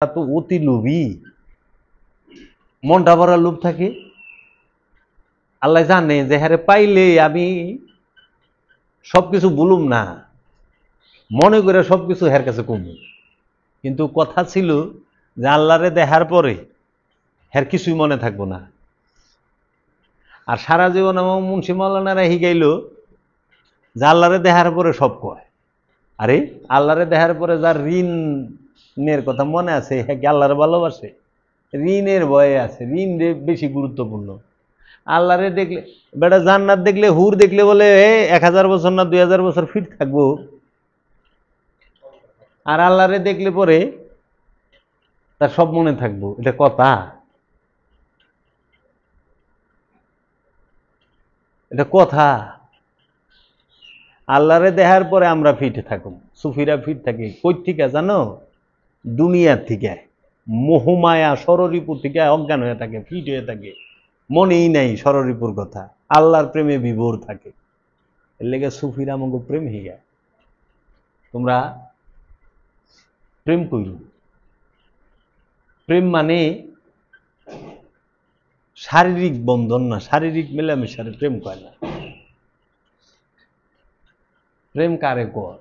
তো অতি লোভী, মনটা ভরা লোভ থাকে। আল্লাহ জানে যে হারে পাইলে আমি সবকিছু বলুম না, মনে করে সবকিছু হের কাছে কমু। কিন্তু কথা ছিল যে আল্লাহরে দেখার পরে হের কিছুই মনে থাকবো না। আর সারা জীবন আমার মুন্সি মাওলানারা শিখাইল যে আল্লাহরে দেখার পরে সব কয়। আরে আল্লাহরে দেখার পরে যার ঋণের কথা মনে আছে, হ্যাঁ কি আল্লাহরে ভালোবাসে? ঋণের ভয়ে আছে, ঋণ বেশি গুরুত্বপূর্ণ। আল্লাহরে দেখলে, বেটা জান্নাত দেখলে, হুর দেখলে বলে 1000 বছর না 2000 বছর ফিট থাকবো। আর আল্লাহরে দেখলে পরে তার সব মনে থাকবো, এটা কথা? এটা কথা? আল্লাহরে দেখার পরে আমরা ফিট থাকুন, সুফিরা ফিট থাকি কই থেকে জানো? দুনিয়ার থেকে, মোহমায়া সররিপুর থেকে অজ্ঞান হয়ে থাকে, ফিট হয়ে থাকে, মনেই নাই সররিপুর কথা, আল্লাহর প্রেমে বিভোর থাকে। এর লেগে সুফিরা আমাকে প্রেম হিগা। তোমরা প্রেম কইল, প্রেম মানে শারীরিক বন্ধন না, শারীরিক মেলামেশারে প্রেম কয় না। প্রেম কারে কয়?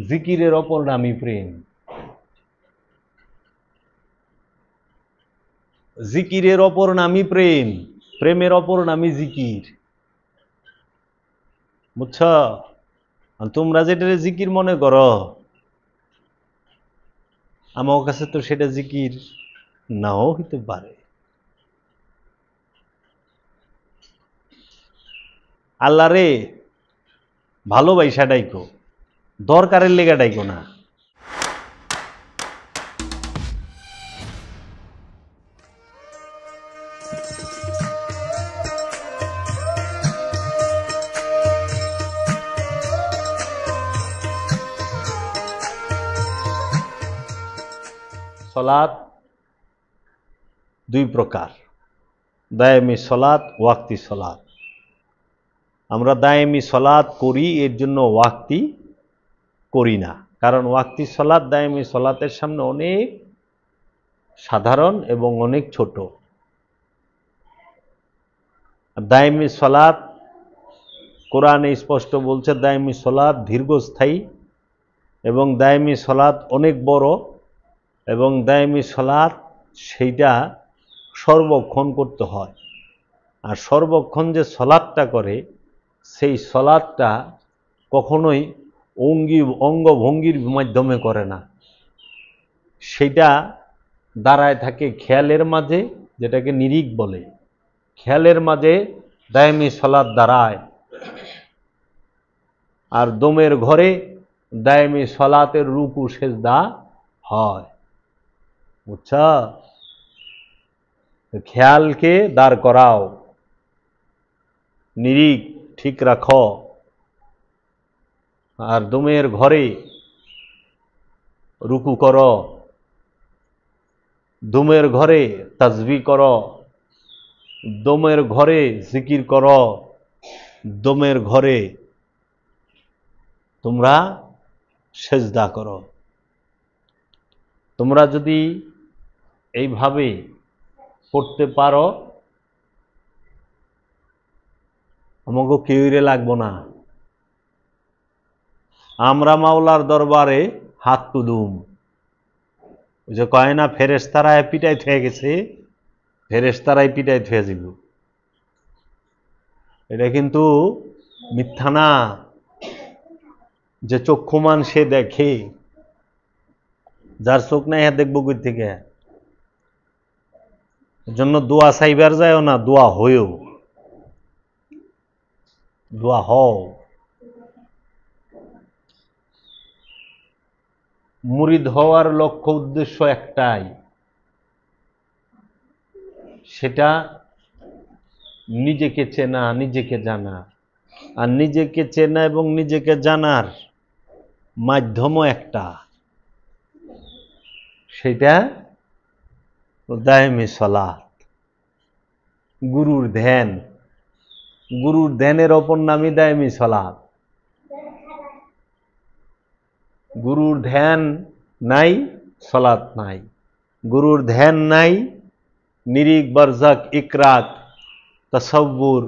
জিকিরের অপর নামই প্রেম। জিকিরের অপর নামই প্রেম, প্রেমের অপর নামই জিকির। বুঝছ? তোমরা যেটা জিকির মনে করো, আমার কাছে তো সেটা জিকির নাও হইতে পারে। আল্লাহরে ভালোবাসা ডাইকো, দরকারের লেগা ডাইকো না। সলাত দুই প্রকার, দায়েমি সলাত, ওয়াক্তি সলাত। আমরা দায়েমি সলাত করি, এর জন্য ওয়াক্তি করি না, কারণ ওয়াক্তি সলাত দায়েমি সলাতের সামনে অনেক সাধারণ এবং অনেক ছোট। দায়েমি সলাত কোরআনে স্পষ্ট বলছে, দায়েমি সলাত দীর্ঘস্থায়ী এবং দায়েমি সলাত অনেক বড়, এবং দায়েমি সলাত সেইটা সর্বক্ষণ করতে হয়। আর সর্বক্ষণ যে সলাতটা করে, সেই সলাতটা কখনোই অঙ্গভঙ্গির মাধ্যমে করে না, সেটা দাঁড়ায় থাকে খেয়ালের মাঝে, যেটাকে নিরিক বলে। খেয়ালের মাঝে দায়েমি সলাত দাঁড়ায়। আর দমের ঘরে দায়েমি সলাতের রুকু সেজদা হয়। বুঝছা? খেয়ালকে দাঁড় করাও, নিরিক ঠিক রাখো। আর দমের ঘরে রুকু করো, দমের ঘরে তাসবিহ করো, দমের ঘরে জিকির করো, দমের ঘরে তোমরা সেজদা করো। তোমরা যদি এইভাবে করতে পারো, আমাকে কেউরে লাগবো না, আমরা মাওলার দরবারে হাত তুলুম। ওই যে কয় না, ফেরেশতারায় পিটাই থয়ে গেছে, ফেরেশতারাই পিটাই থয়ে যাব। এটা কিন্তু মিথ্যা না যে চক্ষুমান সে দেখে, যার চোখ নাই হ্যাঁ দেখবো কই থেকে? জন্য দোয়া চাইবার যায়ও না, দোয়া হয়েও, দোয়া হও। মুরিদ হওয়ার লক্ষ্য উদ্দেশ্য একটাই, সেটা নিজেকে চেনা, নিজেকে জানা। আর নিজেকে চেনা এবং নিজেকে জানার মাধ্যমও একটা, সেটা দায়েমি সলাত, গুরুর ধ্যান। গুরুর ধ্যানের অপর নামই দায়েমি সলাত। গুরুর ধ্যান নাই, সলাত নাই। গুরুর ধ্যান নাই, নিরিক বরজক ইকরাত তসব্বুর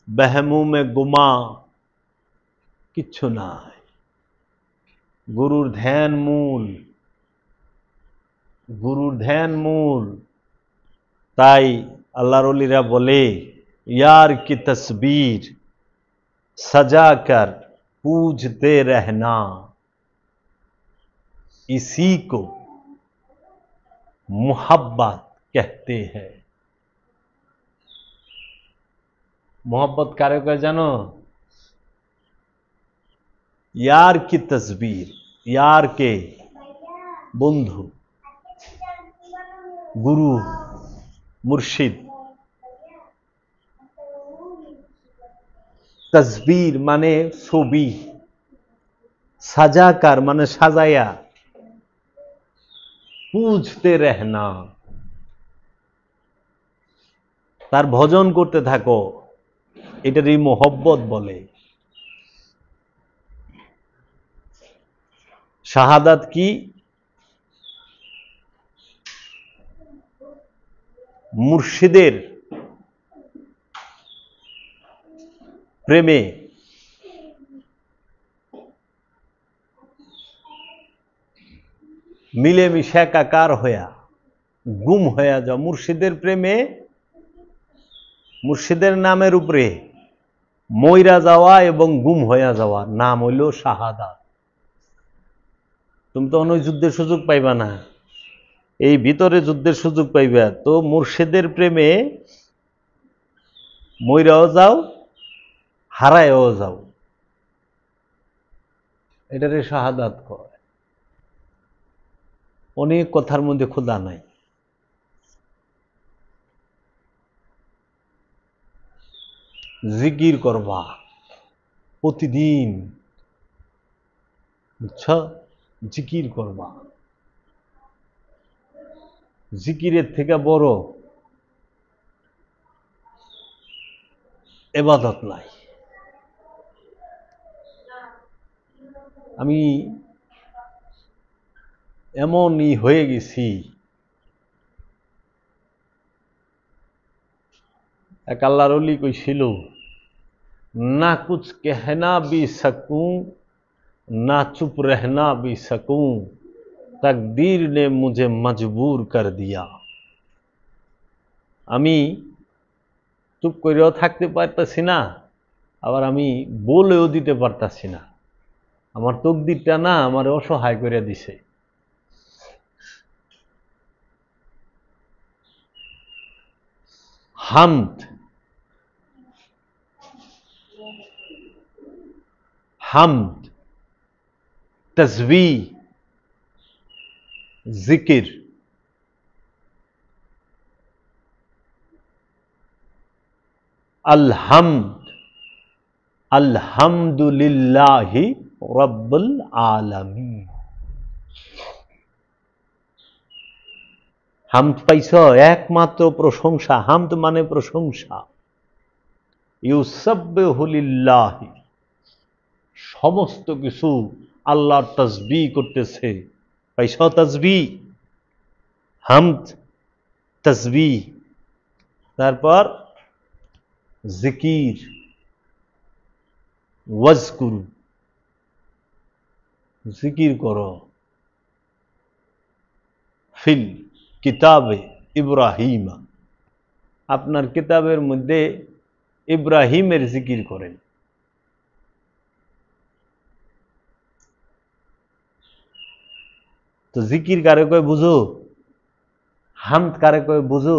বেহমুমে গুমা কিচ্ছু নাই। গুরুর ধ্যান মূল, গুরুর ধ্যান মূল। তাই আল্লাহর ওলিরা বলে यार की तस्वीर सजाकर पूजते रहना, इसी को मोहब्बत कहते हैं। मोहब्बत कारे को जानो? यार की तस्वीर, यार के बंधु, गुरु मुर्शिद। तस्वीर माने छवि, সাজাকার মানে সাজায়া, पूजते रहना তার ভজন করতে থাকো, এটারই মোহব্বত বলে। শাহাদাত কি? মুর্শিদের প্রেমে মিলেমিশে একাকার হইয়া গুম হইয়া যাও। মুর্শিদের প্রেমে, মুর্শিদের নামের উপরে মইরা যাওয়া এবং গুম হইয়া যাওয়া নাম হইল শাহাদাত। তুমি তো অন্য যুদ্ধের সুযোগ পাইবা না, এই ভিতরে যুদ্ধের সুযোগ পাইবা। তো মুর্শিদের প্রেমে মইরাও যাও, হারায়ও যাও, এটারে শাহাদাত কয়। অনেক কথার মধ্যে খোদা নাই। জিকির করবা প্রতিদিন, বুঝছো? জিকির করবা। জিকিরের থেকে বড় ইবাদত নাই। আমি এমনই হয়ে গেছি, এক আল্লাহর ওলি কইছিল, না কুছ कहना भी सकूं ना चुप रहना भी सकूं, तकदीर ने मुझे मजबूर कर दिया। আমি চুপ করেও থাকতে পারতাছি না, আবার আমি বলেও দিতে পারতাছি না। আমার তকদিরটা না আমার অসহায় করে দিছে। হামদ, হামদ, তসবিহ, জিকির, আলহামদ, আলহামদুলিল্লাহি রাব্বুল আলামিন। হামদ পাইছ? একমাত্র প্রশংসা। হামদ মানে প্রশংসা। ইউসাব্বিহু লিল্লাহি, সমস্ত কিছু আল্লাহর তাসবিহ করতেছে। পাইছ তাসবিহ? হামদ, তাসবিহ। তারপর জিকির, ওয়াজকুরু, জিকির করো। ফিল কিতাবে ইব্রাহিম, আপনার কিতাবের মধ্যে ইব্রাহিমের জিকির করেন। তো জিকির কারে কয় বুঝো? হামদ কারে কয় বুঝো?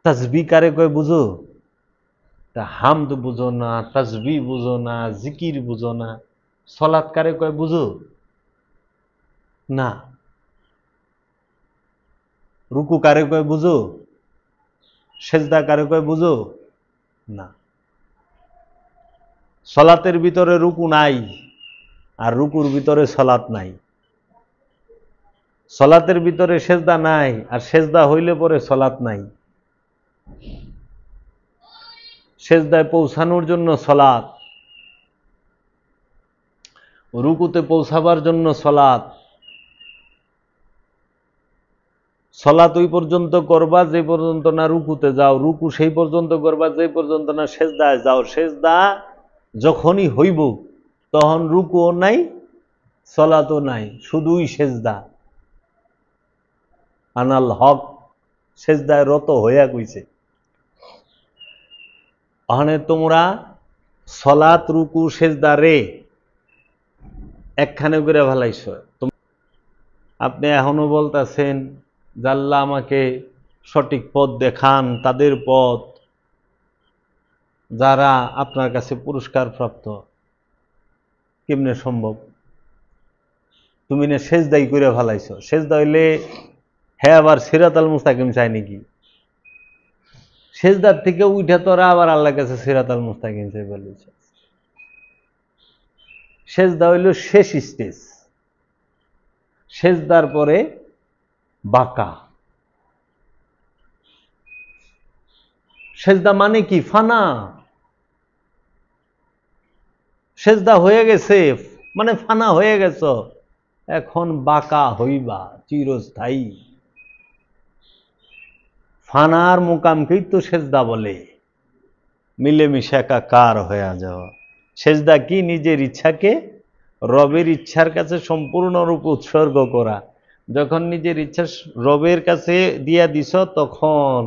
তাসবিহ কারে কয় বুঝো? তা হামদ বুঝো না, তাসবিহ বুঝো না, জিকির বুঝো না, সালাত কারে কয় বুঝো না। রুকু কারে কয় বুঝো? সেজদা কারে কয় বুঝো না। সালাতের ভিতরে রুকু নাই, আর রুকুর ভিতরে সালাত নাই। সালাতের ভিতরে সেজদা নাই, আর সেজদা হইলে পরে সালাত নাই। সেজদায় পৌঁছানোর জন্য সালাত, রুকুতে পৌঁছাবার জন্য সলাত, সলাত ওই পর্যন্ত করবা যে পর্যন্ত না রুকুতে যাও, রুকু সেই পর্যন্ত করবা যে পর্যন্ত না সেজদায় যাও, সেজদা যখনই হইব তখন রুকুও নাই সলাতও নাই, শুধুই সেজদা। আনাল হক সেজদায় রত হইয়া কইছে। ওখানে তোমরা সলাত রুকু সেজদা রে একখানে করে ভালাইছ। আপনি এখনো বলতেছেন যে আল্লাহ আমাকে সঠিক পথ দেখান, তাদের পথ যারা আপনার কাছে পুরস্কার প্রাপ্ত। কেমনে সম্ভব? তুমি না সেজদাই করে ভালাইছ। সেজদা হইলে হ্যাঁ আবার সিরাতাল মুস্তাকিম চাই নাকি? সেজদার থেকে উঠে তোরা আবার আল্লাহর কাছে সিরাতাল মুস্তাকিম চাই বলেছ। সেজদা হইল শেষ স্টেজ, সেজদার পরে বাঁকা। সেজদা মানে কি? ফানা। সেজদা হয়ে গেছে মানে ফানা হয়ে গেছ, এখন বাঁকা হইবা চিরস্থায়ী। ফানার মুকামকেই তো সেজদা বলে, মিলেমিশে একাকার হয়ে যাওয়া। সেজদা কি? নিজের ইচ্ছাকে রবের ইচ্ছার কাছে সম্পূর্ণরূপে উৎসর্গ করা। যখন নিজের ইচ্ছা রবের কাছে দিয়া দিছ তখন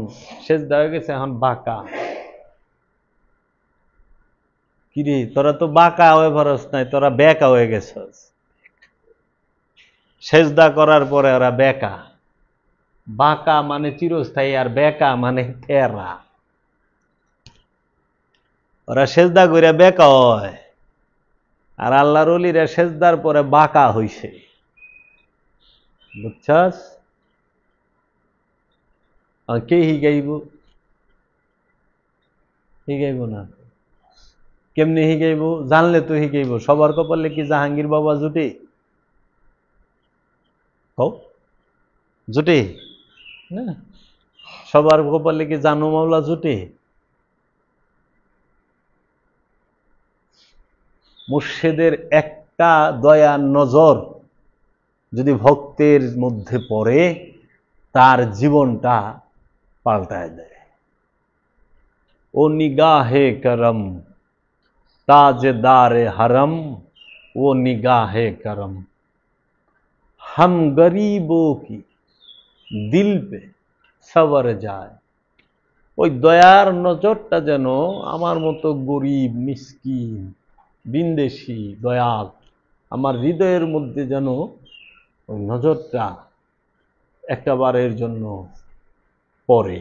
সেজদা হয়ে গেছে, এখন বাঁকা। কিরে তোরা তো বাঁকা হয়ে পারস নাই, তোরা বেকা হয়ে গেছস। সেজদা করার পরে ওরা বেকা। বাঁকা মানে চিরস্থায়ী, আর বেকা মানে তেরা। ওরা সেজদা করে বেকা হয়, আর আল্লাহর ওলিরা সেজদার পরে বাঁকা হইছে। বুঝছস? কে হিগাইব? হিগাইব না। কেমনি হিগাইব? জানলে তো হিগাইব। সবার কপালে কি জাহাঙ্গীর বাবা জুটে? জুটে না। সবার কপালে কি জানু মাওলা জুটে? মুর্শিদের একটা দয়ার নজর যদি ভক্তের মধ্যে পড়ে, তার জীবনটা পাল্টায় দেয়। ও নিগাহে করম ताजदार हरम वो निगाहे करम हम गरीबों की दिल पे सवर যায়। ওই দয়ার নজরটা যেন আমার মতো গরিব মিসকিন বিন্দেশি দয়াল আমার হৃদয়ের মধ্যে যেন ওই নজরটা একবারের জন্য পড়ে।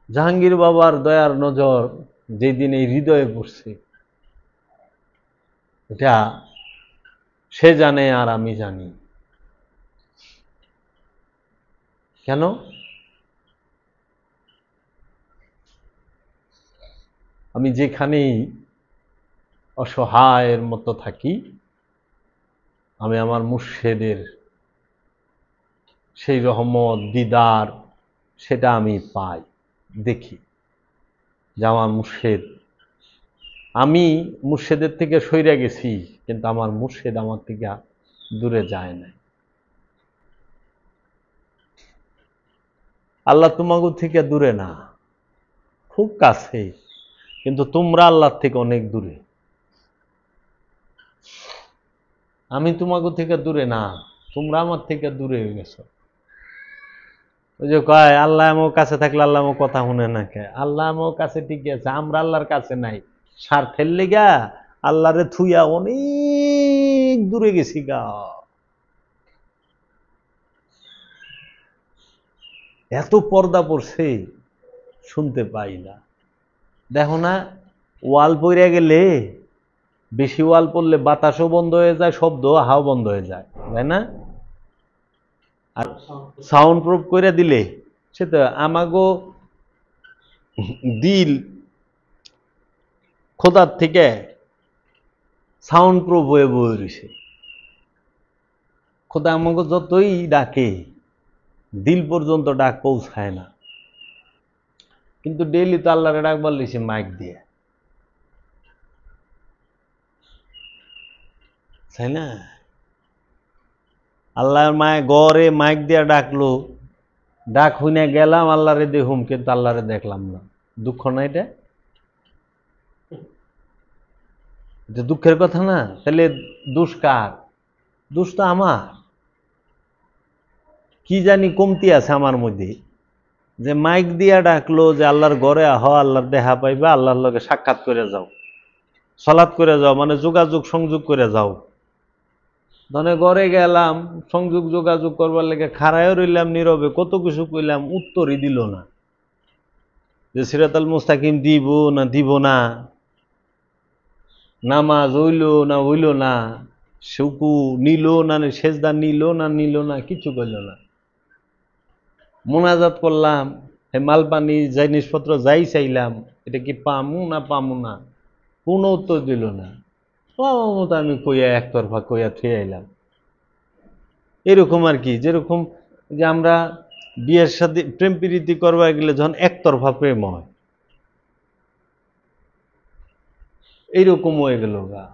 জাহাঙ্গীর বাবার দয়ার নজর যেদিন এই হৃদয়ে পড়ছে, এটা সে জানে আর আমি জানি। কেন? আমি যেখানেই অসহায়ের মতো থাকি, আমি আমার মুর্শিদের সেই রহমত দিদার সেটা আমি পাই, দেখি যে আমার মুর্শিদ, আমি মুর্শিদের থেকে সইরা গেছি কিন্তু আমার মুর্শিদ আমার থেকে দূরে যায় না। আল্লাহ তোমাকে থেকে দূরে না, খুব কাছে, কিন্তু তোমরা আল্লাহর থেকে অনেক দূরে। আমি তোমাকে থেকে দূরে না, তোমরা আমার থেকে দূরে হয়ে গেছো। ওই যে কয় আল্লাহ আমার কাছে থাকলে আল্লাহ আমার কথা শুনে না। কে? আল্লাহ আমার কাছে ঠিকই আছে, আমরা আল্লাহর কাছে নাই। স্বার্থের লেগা আল্লাহরে থুইয়া অনেক দূরে গেছি গা। এত পর্দা পড়ছে শুনতে পাই না। দেখো না, ওয়াল পইরা গেলে, বেশি ওয়াল পড়লে বাতাসও বন্ধ হয়ে যায়, শব্দ হাও বন্ধ হয়ে যায়, তাই না? আর সাউন্ড প্রুফ করে দিলে সে তো আমাগো দিল খোদার থেকে সাউন্ড প্রুফ হয়ে বয়ে রয়েছে। খোদা আমাকে যতই ডাকে দিল পর্যন্ত ডাক পৌঁছায় না, কিন্তু ডেইলি তো আল্লাহরে ডাকবার লইছে মাইক দিয়ে। তাই না? আল্লাহর মায় গড়ে মাইক দিয়া ডাকলো, ডাক হইনে গেলাম আল্লাহরে দেখুম, কিন্তু আল্লাহরে দেখলাম না। দুঃখ না এটা? এটা দুঃখের কথা না? তাহলে দোষ কার? দোষ তো আমার। কি জানি কমতি আছে আমার মধ্যে, যে মাইক দিয়া ডাকলো যে আল্লাহর ঘরে আহ, আল্লাহর দেখা পাইবা, আল্লাহর লগে সাক্ষাৎ করে যাও, সালাত করে যাও, মানে যোগাযোগ সংযোগ করে যাও। ধনে ঘরে গেলাম, সংযোগ যোগাযোগ করবার লেগে খাড়ায়ও রইলাম নীরবে, কত কিছু কইলাম, উত্তরই দিল না। যে সিরাতাল মুস্তাকিম দিব না দিব না, নামাজ হইল না হইল না, শুকু নিল না, সেজদা নিল না, কিছু কইল না। মোনাজাত করলাম, হে মাল পানি জিনিসপত্র যাই চাইলাম, এটা কি পামু না, কোনো উত্তর দিল না। মতো আমি কইয়া একতরফা কইয়া থুয়ে আইলাম। এরকম আর কি, যেরকম যে আমরা বিয়ের সাথে প্রেম প্রীতি করবা গেলে যখন একতরফা প্রেম হয়, এইরকম হয়ে গেল গা,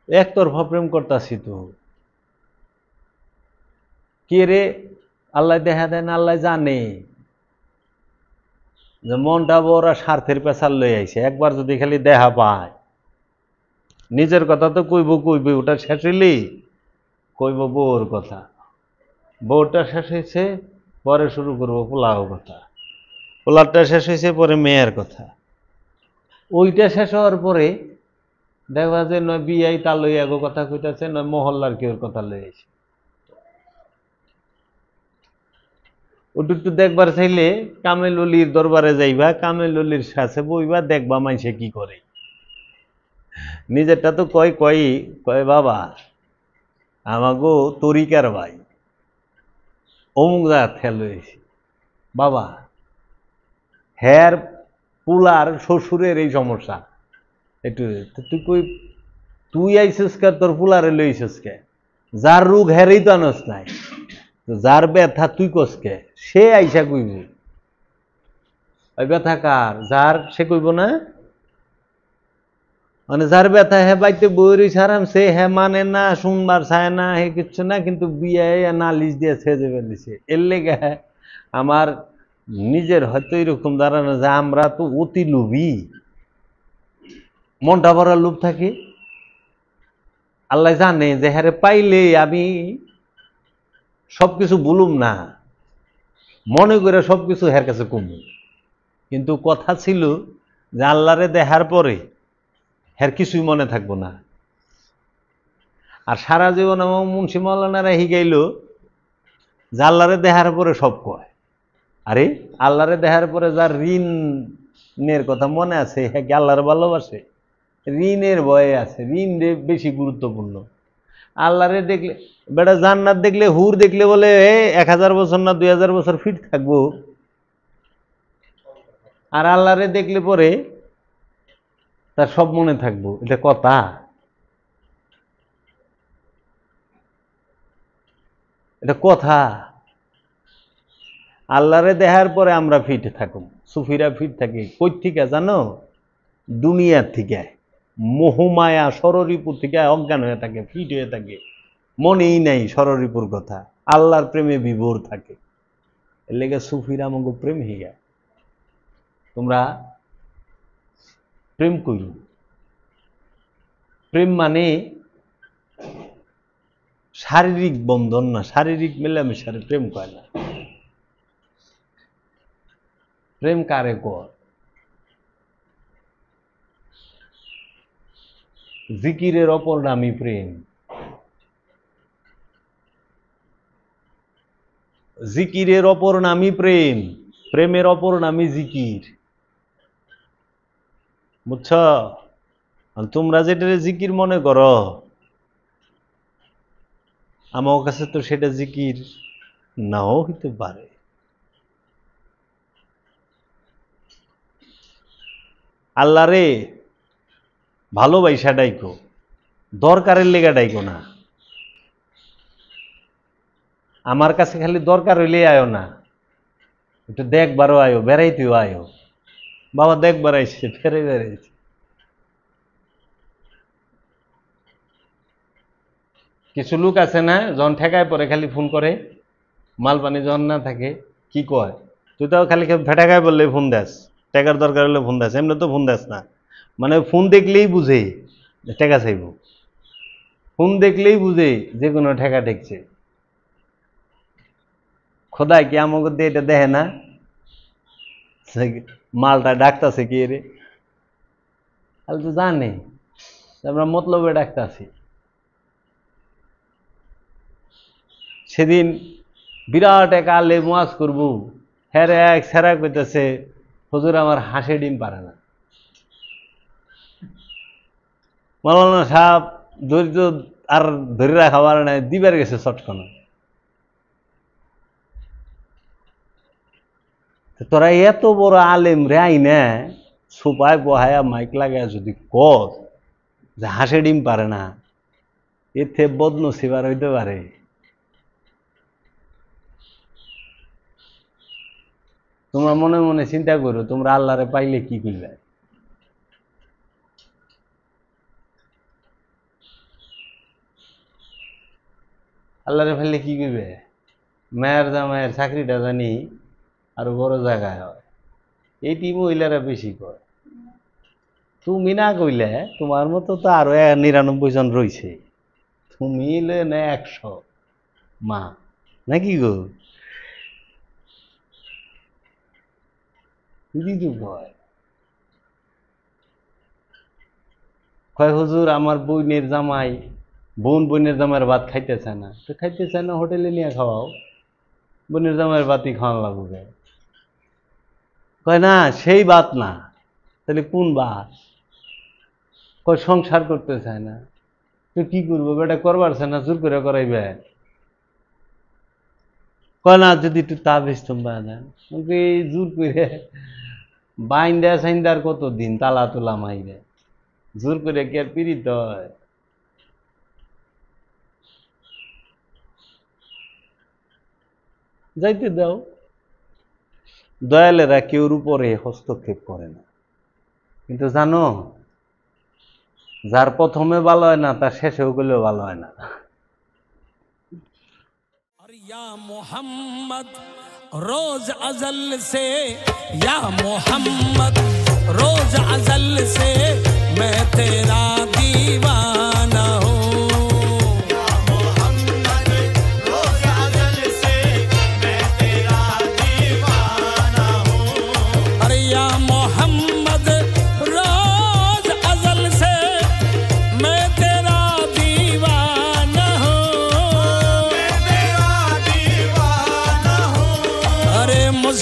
একতরফা প্রেম করতাছি তো। কে রে আল্লাহ দেখা দেয় না? আল্লাহ জানে যে মনটা বড় স্বার্থের পেছার লই আইছে। একবার যদি খালি দেখা পায়, নিজের কথা তো কইব, ওটা শেষ হইলেই কইব বউর কথা। বউটা শেষ হয়েছে, পরে শুরু করবো পোলাও কথা। পোলারটা শেষ হয়েছে, পরে মেয়ের কথা। ওইটা শেষ হওয়ার পরে দেখবা যে নয় বিয়াই তার লই আগো কথা কইতাছে, নয় মহল্লার কেউর কথা লই আইছে। ওটু একটু দেখবার চাইলে কামেল অলির দরবারে যাইবা, কামেল অলির কাছে বইবা, দেখবা মাইসে কি করে। নিজেরটা তো কয় বাবা আমাগো তরিকার ভাই অমুক জায়গা খেয়াল হয়েছি, বাবা হ্যার পুলার শ্বশুরের এই সমস্যা, একটু তুই কই তুই আইসিস কে, তোর পুলারে লইছিস কে? যার রোগ হ্যারেই তো আনস নাই, যার ব্যথা তুই কসকে, সে আইসা কইব ওই ব্যথা কার, যার সে কইব না। মানে যার ব্যথা হে বাইতে বইরি সারাম, সে হে মানে না, শুনবার চায় না, হে কিচ্ছু না, কিন্তু বিয়ে নালিশ দিয়ে ছেড়ে দেবে দিছে। এর লেগে আমার নিজের হয়তো এরকম দাঁড়ানো যে আমরা তো অতি লোভী, মনটা ভরা লোভ থাকে। আল্লাহ জানে যে হ্যারে পাইলে আমি সবকিছু বলুম না, মনে করে সবকিছু হের কাছে কমু। কিন্তু কথা ছিল যে আল্লাহরে দেখার পরে হের কিছুই মনে থাকবো না। আর সারা জীবন আমার মুন্সি মৌলানারা শিখাইল যে আল্লাহরে দেখার পরে সব কয়। আরে আল্লাহরে দেখার পরে যার ঋণের কথা মনে আছে, হ্যাঁ কি আল্লাহর ভালোবাসে? ঋণের ভয়ে আছে, ঋণ বেশি গুরুত্বপূর্ণ। আল্লাহরে দেখলে বেটা, জান্নাত দেখলে, হুর দেখলে বলে 1000 বছর না 2000 বছর ফিট থাকবো, আর আল্লাহরে দেখলে পরে তার সব মনে থাকবো। এটা কথা? এটা কথা? আল্লাহরে দেখার পরে আমরা ফিট থাকুন, সুফিরা ফিট থাকি কই থেকে জানো? দুনিয়ার থেকে, মোহমায়া সররিপুর থেকে অজ্ঞান হয়ে থাকে, ফিট হয়ে থাকে, মনেই নাই সররিপুর কথা, আল্লাহর প্রেমে বিভোর থাকে। এর লেগে সুফিরা আমাকে প্রেম হিয়া। তোমরা প্রেম কইল, প্রেম মানে শারীরিক বন্ধন না, শারীরিক মেলামেশার প্রেম কয় না। প্রেম কারে কর? জিকিরের অপর নামই প্রেম। জিকিরের অপর নামই প্রেম, প্রেমের অপর নামই জিকির। বুঝছ? তোমরা যেটা জিকির মনে করো, আমার কাছে তো সেটা জিকির নাও হইতে পারে। আল্লাহরে ভালোবাসা ডাইকো, দরকারের লেগা ডাইকো না। আমার কাছে খালি দরকার হইলে আয়ো না, একটু দেখবারও আয়ো, বেড়াইতেও আয়ো। বাবা দেখবার আইসে, ফেরে বেড়াইছে। কিছু লোক আছে না, যখন ঠেকায় পরে খালি ফোন করে, মাল পানি যখন না থাকে কি কয়, তুই তো খালি ঠেকায় বললে ফোন দেস, টেকার দরকার হলে ফোন দেস, এমনি তো ফোন দেস না। মানে ফোন দেখলেই বুঝে টেকা চাইব, ফোন দেখলেই বুঝে যে কোনো ঠেকা ঠেকছে। খোদাই কি আমাকে দিয়ে এটা দেখে না মালটা ডাকতেছে কি রে, তাহলে তো জানে আমরা মতলবে ডাকতেছি। সেদিন বিরাট এক আলেম ওয়াজ করবো, হ্যাঁ এক সেরা কইতেছে হুজুর আমার হাঁসে ডিম পারে না। মাওলানা সাহেব ধৈর্য আর ধরে রাখা পারে না, দিবার গেছে চটকনা। তোরা এত বড় আলেম রে আইনা সোপায় বহায়া মাইক লাগায় যদি কর যে হাঁসে ডিম পারে না, এতে বদনসিব আর হইতে পারে। তোমরা মনে মনে চিন্তা করো, তোমরা আল্লাহরে পাইলে কি করবে? আল্লাহরে পাইলে কি করবে? মায়ের জামাইয়ের চাকরিটা জানি আরো বড় জায়গায় হয়, এইটি মহিলারা বেশি কয়। তুমি না কইলে তোমার মতো তো আরো 99 জন রয়েছে, তুমি না 100 মা নাকি গো? কয় হুজুর আমার বোনের জামাই, বোনের জামাইয়ের ভাত খাইতে চায় না, তো খাইতে চায় না হোটেলে নিয়ে খাওয়াও, বোনের জামাইয়ের ভাতই খাওয়ান লাগবে। কয় না সেই ভাত না, তাহলে কোন ভাত? কয় সংসার করতে চায় না, তো কি করবো বেটা, করবার চায় না, জোর করে করাইবে। কয় না যদি একটু তাবিজ তোমরা দেন, জোর করে বাইন্দা সাইন্দার কতদিন তালা তোলা মাইরে, জোর করে কি আর পীড়িত হয়? যাইতে দাও, দয়ালেরা কেউর উপরে হস্তক্ষেপ করে না। কিন্তু জানো, যার প্রথমে ভালো হয় না তার শেষেও গেলেও ভালো হয় না। या मोहम्मद रोज अजल से, या मोहम्मद रोज अजल से मैं तेरा दीवाना हूँ। या मोहम्मद रोज अजल से मैं तेरा दीवाना हूँ। अरे या मोहम्मद रोज अजल से मैं तेरा दीवाना हूँ। अरे मुझ